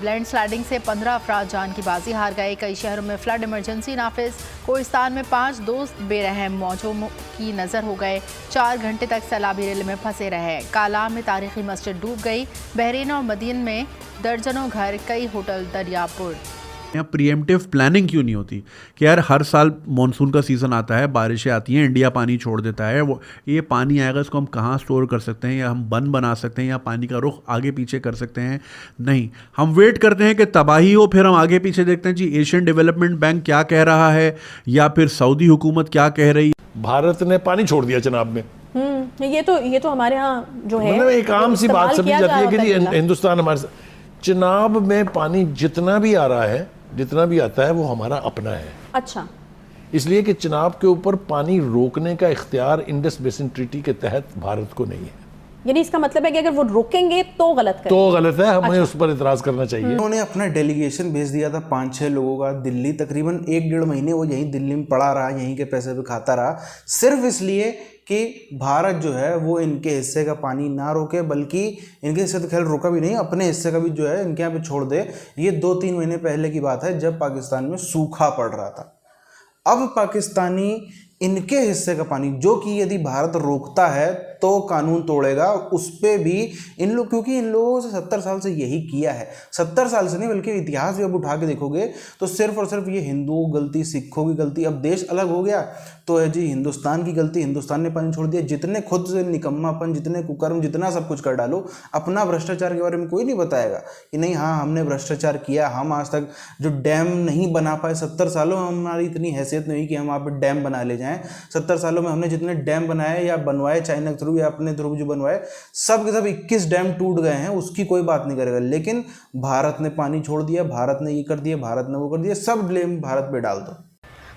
Land sliding से 15 अफराद जान की बाजी हार गए। कई शहरों में फ्लड इमरजेंसी नाफिज। कोहिस्तान में 5 दोस्त बेरहम मौजों की नजर हो गए। 4 घंटे तक सैलाबी रेल में फंसे रहे। कालाम में तारीखी मस्जिद डूब गई। बहरीन और मदीन में दर्जनों घर, कई होटल दरियापुर। यहाँ प्रीएम्प्टिव प्लानिंग क्यों नहीं होती कि यार हर साल मानसून का सीज़न आता है, बारिशें आती हैं, इंडिया पानी छोड़ देता है, वो ये पानी आएगा, इसको हम कहाँ स्टोर कर सकते हैं, या हम बंद बना सकते हैं, या पानी का रुख आगे पीछे कर सकते हैं। नहीं, हम वेट करते हैं कि तबाही हो, फिर हम आगे पीछे देखते हैं जी एशियन डेवलपमेंट बैंक क्या कह रहा है या फिर सऊदी हुकूमत क्या कह रही है। भारत ने पानी छोड़ दिया चनाब में। ये तो हमारे यहाँ जो है मतलब एक आम सी बात समझी जाती है कि जी हिंदुस्तान हमारे चनाब में पानी जितना भी आ रहा है, जितना भी आता है, वो हमारा अपना है। अच्छा, इसलिए कि चनाब के ऊपर पानी रोकने का इख्तियार इंडस बेसिन ट्रीटी के तहत भारत को नहीं है। यानी इसका मतलब है कि अगर वो रोकेंगे तो गलत है, हमें उस पर इतराज करना चाहिए। उन्होंने अपना डेलीगेशन भेज दिया था 5-6 लोगों का दिल्ली, तकरीबन 1-1.5 महीने वो यहीं दिल्ली में पड़ा रहा, यहीं के पैसे पे खाता रहा, सिर्फ इसलिए कि भारत जो है वो इनके हिस्से का पानी ना रोके, बल्कि इनके हिस्से तो खैर रोका भी नहीं, अपने हिस्से का भी जो है इनके यहाँ पे छोड़ दे। ये 2-3 महीने पहले की बात है जब पाकिस्तान में सूखा पड़ रहा था। अब पाकिस्तानी इनके हिस्से का पानी, जो कि यदि भारत रोकता है तो कानून तोड़ेगा, उस पर भी इन लोग, क्योंकि इन लोगों से 70 साल से यही किया है, 70 साल से नहीं बल्कि इतिहास भी अब उठा के देखोगे तो सिर्फ और सिर्फ ये हिंदुओं की गलती, सिखों की गलती। अब देश अलग हो गया तो है जी हिंदुस्तान की गलती, हिंदुस्तान ने पानी छोड़ दिया। जितने खुद से निकम्मापन, जितने कुकर्म, जितना सब कुछ कर डालो, अपना भ्रष्टाचार के बारे में कोई नहीं बताएगा कि नहीं हाँ हमने भ्रष्टाचार किया, हम आज तक जो डैम नहीं बना पाए, 70 सालों में हमारी इतनी हैसियत नहीं कि हम वहाँ पर डैम बना ले जाएँ। 70 सालों में हमने जितने डैम बनाए या बनवाए चाइना के थ्रू या अपने थ्रू जो बनवाए, सब के सब 21 डैम टूट गए हैं, उसकी कोई बात नहीं करेगा। लेकिन भारत ने पानी छोड़ दिया, भारत ने ये कर दिया, भारत ने वो कर दिया, सब ब्लेम भारत पे डाल दो।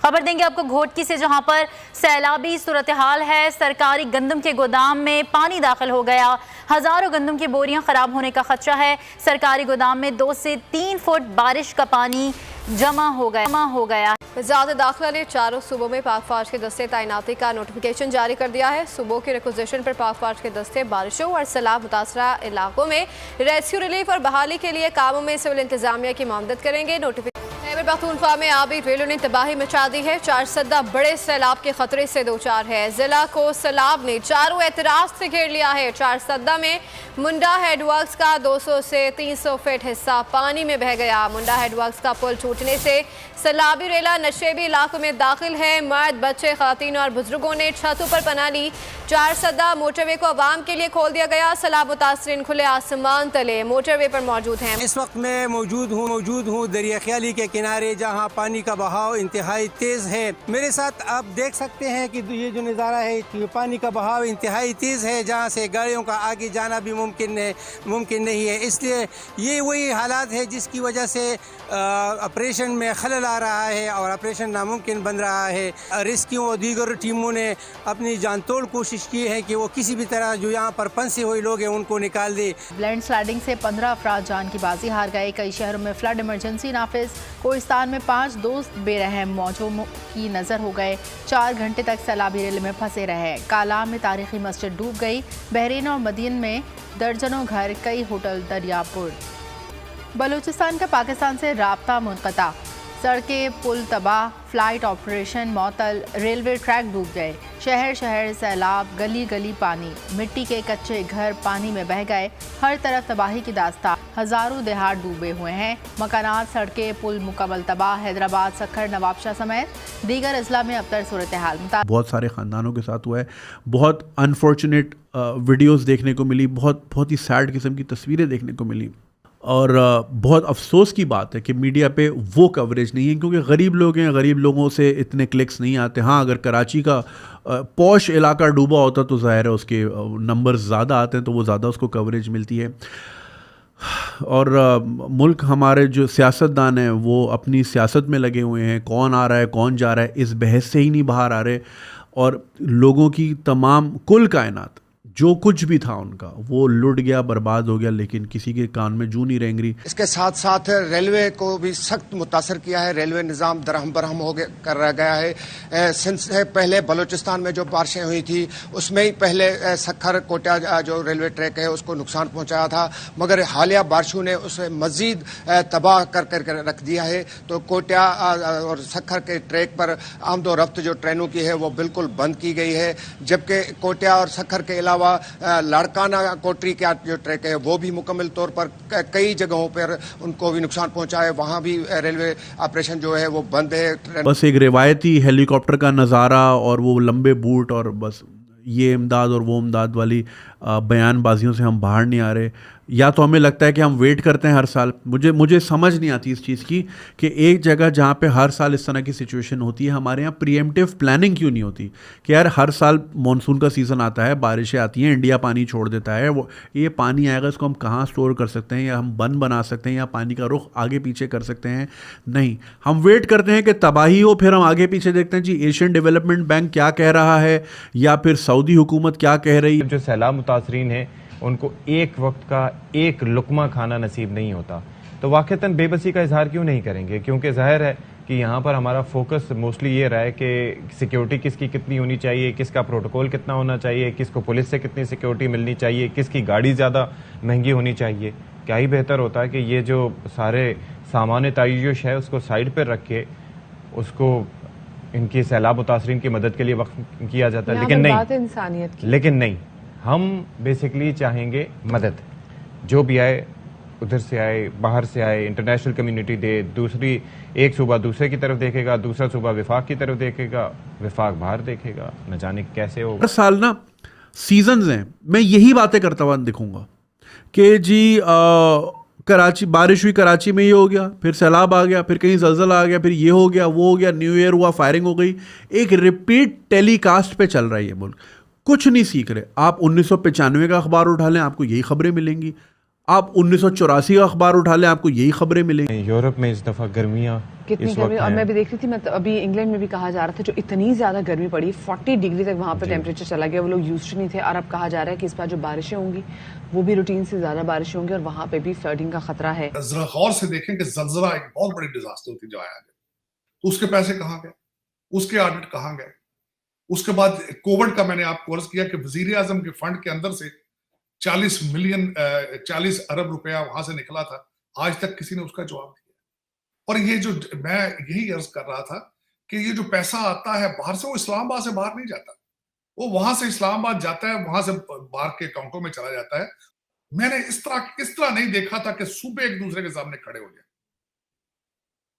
खबर देंगे आपको घोटकी से, जहां पर सैलाबी सूरत हाल है। सरकारी गंदम के गोदाम में पानी दाखिल हो गया। हजारों गंदम की बोरियां खराब होने का खदशा है। सरकारी गोदाम में 2 से 3 फुट बारिश का पानी जमा हो गया। वज़ारत दाखिला ने चारों सूबों में पाक फौज के दस्ते तैनाती का नोटिफिकेशन जारी कर दिया है। सूबों के रिक्वेजिशन पर पाक फौज के दस्ते बारिशों और सैलाब मुतासरा इलाकों में रेस्क्यू, रिलीफ और बहाली के लिए कामों में सिविल इंतजामिया की मदद करेंगे। खैबर पख्तूनख्वा में आबी रेलों ने तबाही मचा दी है। 4 सद्दा बड़े सैलाब के खतरे से दो चार है। जिला को सैलाब ने चारों एतराज से घेर लिया है। 4 सद्दा में मुंडा हेडवर्क्स का 200 से 300 फीट हिस्सा पानी में बह गया। मुंडा हेडवर्क्स का पुल टूटने से सैलाबी रेला नशेबी इलाकों में दाखिल है। मर्द, बच्चे, खवातीन और बुजुर्गों ने छतों पर पनाह ली। 4 सद्दा मोटरवे को आवाम के लिए खोल दिया गया। सैलाब मुतासरीन खुले आसमान तले मोटरवे पर मौजूद हैं। इस वक्त मैं मौजूद हूँ दरिया ख्याली के किनारे, जहाँ पानी का बहाव इंतहाई तेज़ है। मेरे साथ आप देख सकते हैं कि ये जो नज़ारा है, पानी का बहाव इंतहाई तेज़ है, जहाँ से गाड़ियों का आगे जाना भी मुमकिन नहीं है। इसलिए ये वही हालात है जिसकी वजह से ऑपरेशन में खलल आ रहा है और ऑपरेशन नामुमकिन बन रहा है। रेस्क्यू और दीगर टीमों ने अपनी जानतोड़ कोशिश की है कि वो किसी भी तरह जो यहाँ पर फंसे हुए लोग हैं उनको निकाल दे। लैंड स्लाइडिंग से 15 अफराद जान की बाजी हार गए। कई शहरों में फ्लड इमरजेंसी नाफिज। कोहिस्तान में 5 दोस्त बेरहम मौजों की नजर हो गए। 4 घंटे तक सैलाबी रेल में फंसे रहे। कालाम में तारीखी मस्जिद डूब गई। बहरीन और मदीन में दर्जनों घर, कई होटल दरियापुर। बलूचिस्तान का पाकिस्तान से राब्ता मुनक़ता। सड़कें पुल तबाह, फ्लाइट ऑपरेशन मअतल, रेलवे ट्रैक डूब गए। शहर शहर सैलाब, गली गली पानी। मिट्टी के कच्चे घर पानी में बह गए। हर तरफ तबाही की दास्तां। हजारों देहात डूबे हुए हैं। मकानात, सड़कें, पुल मुकम्मल तबाह। हैदराबाद, सक्खर, नवाबशाह समेत दीगर अजला में अब तक सूरत हाल बहुत सारे ख़ानदानों के साथ हुआ है। बहुत अनफॉर्चुनेट वीडियोज़ देखने को मिली, बहुत ही सैड किस्म की तस्वीरें देखने को मिली। और बहुत अफसोस की बात है कि मीडिया पे वो कवरेज नहीं है, क्योंकि गरीब लोग हैं, गरीब लोगों से इतने क्लिक्स नहीं आते। हाँ, अगर कराची का पॉश इलाका डूबा होता तो ज़ाहिर है उसके नंबर्स ज़्यादा आते हैं, तो वो ज़्यादा उसको कवरेज मिलती है। और मुल्क हमारे जो सियासतदान हैं वो अपनी सियासत में लगे हुए हैं, कौन आ रहा है कौन जा रहा है इस बहस से ही नहीं बाहर आ रहे। और लोगों की तमाम कुल कायनात जो कुछ भी था उनका वो लुट गया, बर्बाद हो गया, लेकिन किसी के कान में जू नहीं रेंग रही। इसके साथ साथ रेलवे को भी सख्त मुतासर किया है। रेलवे निज़ाम दरहम बरहम हो कर रह गया है। से पहले बलूचिस्तान में जो बारिशें हुई थी उसमें ही पहले सखर कोटा जो रेलवे ट्रैक है उसको नुकसान पहुंचाया था, मगर हालिया बारिशों ने उसे मजीद तबाह कर रख दिया है। तो कोटा और सखर के ट्रैक पर आमदोरफ्त जो ट्रेनों की है वो बिल्कुल बंद की गई है, जबकि कोटा और सखर के अलावा लाड़काना कोटरी का जो ट्रैक है वो भी मुकम्मल तौर पर कई जगहों पर उनको भी नुकसान पहुंचा है, वहां भी रेलवे ऑपरेशन जो है वो बंद है। बस एक रिवायती हेलीकॉप्टर का नज़ारा और वो लंबे बूट और बस ये इमदाद और वो इमदाद वाली बयानबाजियों से हम बाहर नहीं आ रहे। या तो हमें लगता है कि हम वेट करते हैं हर साल। मुझे समझ नहीं आती इस चीज़ की कि एक जगह जहाँ पे हर साल इस तरह की सिचुएशन होती है, हमारे यहाँ प्रीएम्प्टिव प्लानिंग क्यों नहीं होती कि यार हर साल मॉनसून का सीज़न आता है, बारिशें आती हैं, इंडिया पानी छोड़ देता है, वो ये पानी आएगा, इसको हम कहाँ स्टोर कर सकते हैं, या हम बंद बना सकते हैं, या पानी का रुख आगे पीछे कर सकते हैं। नहीं, हम वेट करते हैं कि तबाही हो, फिर हम आगे पीछे देखते हैं जी एशियन डेवलपमेंट बैंक क्या कह रहा है या फिर सऊदी हुकूमत क्या कह रही है। जो सैलाब मुतासरीन हैं उनको एक वक्त का एक लुकमा खाना नसीब नहीं होता, तो वाक़तन बेबसी का इजहार क्यों नहीं करेंगे? क्योंकि ज़ाहिर है कि यहाँ पर हमारा फोकस मोस्टली ये रहा है कि सिक्योरिटी किसकी कितनी होनी चाहिए, किसका प्रोटोकॉल कितना होना चाहिए, किसको पुलिस से कितनी सिक्योरिटी मिलनी चाहिए, किसकी गाड़ी ज़्यादा महंगी होनी चाहिए। क्या ही बेहतर होता है कि ये जो सारे सामान तायुश है उसको साइड पर रख के उसको इनकी सैलाब मुतासरीन की मदद के लिए वक्त किया जाता है, लेकिन नहीं, इंसानियत की। लेकिन नहीं, हम बेसिकली चाहेंगे मदद, जो भी आए उधर से आए, बाहर से आए, इंटरनेशनल कम्युनिटी दे। दूसरी एक सूबा दूसरे की तरफ देखेगा, दूसरा सूबा विफाक की तरफ देखेगा, विफाक बाहर देखेगा, न जाने कैसे होगा। हर साल ना सीजन्स हैं, मैं यही बातें करता हुआ दिखूंगा कि जी कराची बारिश हुई, कराची में ये हो गया, फिर सैलाब आ गया, फिर कहीं जलजला आ गया, फिर ये हो गया, वो हो गया, न्यू ईयर हुआ, फायरिंग हो गई। एक रिपीट टेलीकास्ट पे चल रहा है ये मुल्क, कुछ नहीं सीख रहे। आप 1995 का अखबार उठा लें, आपको यही खबरें मिलेंगी। आप 1984 का अखबार उठा लें, आपको यही खबरें मिलेंगी। यूरोप में इस दफ़ा गर्मियाँ कितनी गर्मी, और मैं भी देख रही थी, मतलब अभी इंग्लैंड में भी कहा जा रहा था जो इतनी ज़्यादा गर्मी पड़ी, 40 डिग्री तक वहाँ पर टेम्परेचर चला गया, वो लोग यूज्ड नहीं थे। और अब कहा जा रहा है कि इस बार जो बारिशें होंगी वो भी रूटीन से ज़्यादा बारिशें होंगी और वहाँ पे भी फ्लडिंग का खतरा है। जरा गौर से देखें कि ज़लज़ला एक बहुत बड़ी डिजास्टर थी जो आया, तो उसके पैसे कहाँ गए, उसके ऑडिट कहाँ गए? उसके बाद कोविड का मैंने आपको अर्ज किया कि वजीर आजम के फंड के अंदर से 40 अरब रुपया वहां से निकला था, आज तक किसी ने उसका जवाब दिया। और ये जो मैं यही अर्ज कर रहा था कि ये जो पैसा आता है बाहर से, वो इस्लामाबाद से बाहर नहीं जाता, वो वहां से इस्लामाबाद जाता है, वहां से बाहर के अकाउंटों में चला जाता है। मैंने इस तरह नहीं देखा था कि सूबे एक दूसरे के सामने खड़े हो जाए।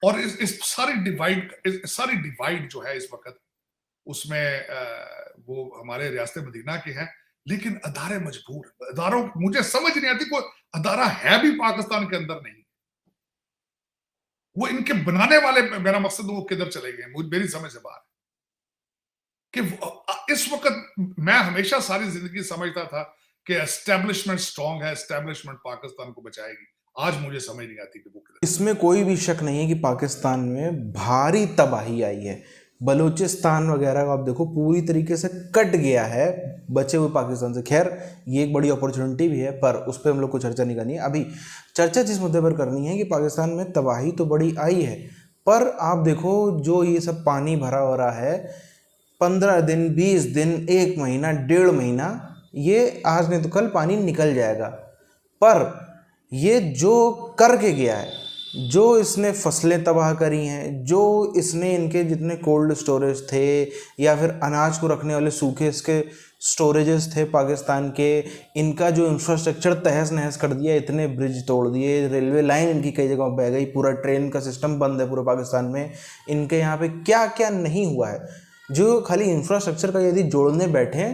और इस सारी डिवाइड जो है इस वक्त, उसमें वो हमारे रियासत मदीना के हैं, लेकिन अदारे मजबूर, अदारों मुझे समझ नहीं आती, कोई अदारा है भी पाकिस्तान के अंदर नहीं, वो इनके बनाने वाले, मेरा मकसद वो किधर चले गए, मेरी समझ से बाहर कि इस वक्त मैं हमेशा सारी जिंदगी समझता था कि एस्टेब्लिशमेंट स्ट्रांग है, एस्टेब्लिशमेंट पाकिस्तान को बचाएगी। आज मुझे समझ नहीं आती कि वो किधर। इसमें कोई भी शक नहीं है कि पाकिस्तान में भारी तबाही आई है। बलूचिस्तान वगैरह का आप देखो पूरी तरीके से कट गया है बचे हुए पाकिस्तान से। खैर ये एक बड़ी अपॉर्चुनिटी भी है, पर उस पर हम लोग को चर्चा नहीं करनी है। अभी चर्चा जिस मुद्दे पर करनी है कि पाकिस्तान में तबाही तो बड़ी आई है, पर आप देखो जो ये सब पानी भरा हो रहा है, 15 दिन 20 दिन 1 महीना 1.5 महीना, ये आज नहीं तो कल पानी निकल जाएगा। पर ये जो करके गया है, जो इसने फसलें तबाह करी हैं, जो इसने इनके जितने कोल्ड स्टोरेज थे या फिर अनाज को रखने वाले सूखे इसके स्टोरेजेस थे पाकिस्तान के, इनका जो इंफ्रास्ट्रक्चर तहस नहस कर दिया, इतने ब्रिज तोड़ दिए, रेलवे लाइन इनकी कई जगहों बह गई, पूरा ट्रेन का सिस्टम बंद है पूरे पाकिस्तान में। इनके यहाँ पे क्या क्या नहीं हुआ है, जो खाली इंफ्रास्ट्रक्चर का यदि जोड़ने बैठे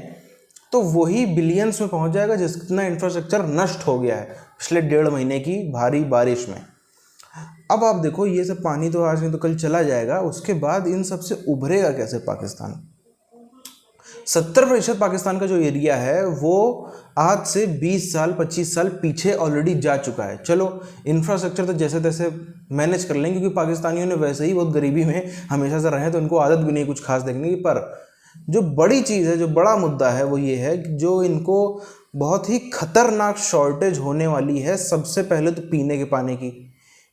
तो वही बिलियंस में पहुँच जाएगा जितना इंफ्रास्ट्रक्चर नष्ट हो गया है पिछले 1.5 महीने की भारी बारिश में। अब आप देखो ये सब पानी तो आज नहीं तो कल चला जाएगा, उसके बाद इन सब से उभरेगा कैसे पाकिस्तान? 70% पाकिस्तान का जो एरिया है वो आज से 20 साल 25 साल पीछे ऑलरेडी जा चुका है। चलो इंफ्रास्ट्रक्चर तो जैसे तैसे मैनेज कर लेंगे, क्योंकि पाकिस्तानियों ने वैसे ही बहुत गरीबी में हमेशा से रहे, तो उनको आदत भी नहीं कुछ खास देखने की। पर जो बड़ी चीज़ है, जो बड़ा मुद्दा है वो ये है कि जो इनको बहुत ही खतरनाक शॉर्टेज होने वाली है, सबसे पहले तो पीने के पानी की।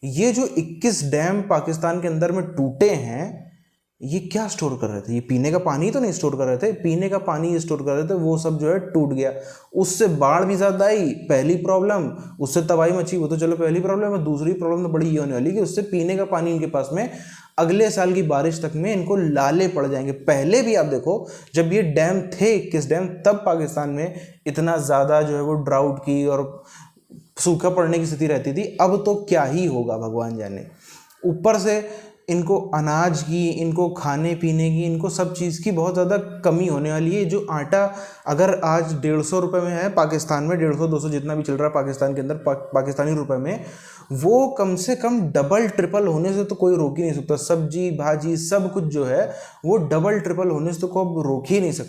ये जो 21 डैम पाकिस्तान के अंदर में टूटे हैं, ये क्या स्टोर कर रहे थे? ये पीने का पानी तो नहीं स्टोर कर रहे थे, पीने का पानी ये स्टोर कर रहे थे, वो सब जो है टूट गया। उससे बाढ़ भी ज़्यादा आई, पहली प्रॉब्लम, उससे तबाही मची, वो तो चलो पहली प्रॉब्लम है। दूसरी प्रॉब्लम तो बड़ी ये होने वाली कि उससे पीने का पानी इनके पास में अगले साल की बारिश तक में इनको लाले पड़ जाएंगे। पहले भी आप देखो, जब ये डैम थे 21 डैम, तब पाकिस्तान में इतना ज़्यादा जो है वो ड्राउट की और सूखा पड़ने की स्थिति रहती थी। अब तो क्या ही होगा भगवान जाने। ऊपर से इनको अनाज की, इनको खाने पीने की, इनको सब चीज़ की बहुत ज़्यादा कमी होने वाली है। जो आटा अगर आज 150 रुपये में है पाकिस्तान में, 150-200 जितना भी चल रहा है पाकिस्तान के अंदर पाकिस्तानी रुपए में, वो कम से कम डबल ट्रिपल होने से तो कोई रोक ही नहीं सकता। सब्जी भाजी सब कुछ जो है वो डबल ट्रिपल होने से तो कोई रोक ही नहीं सकता।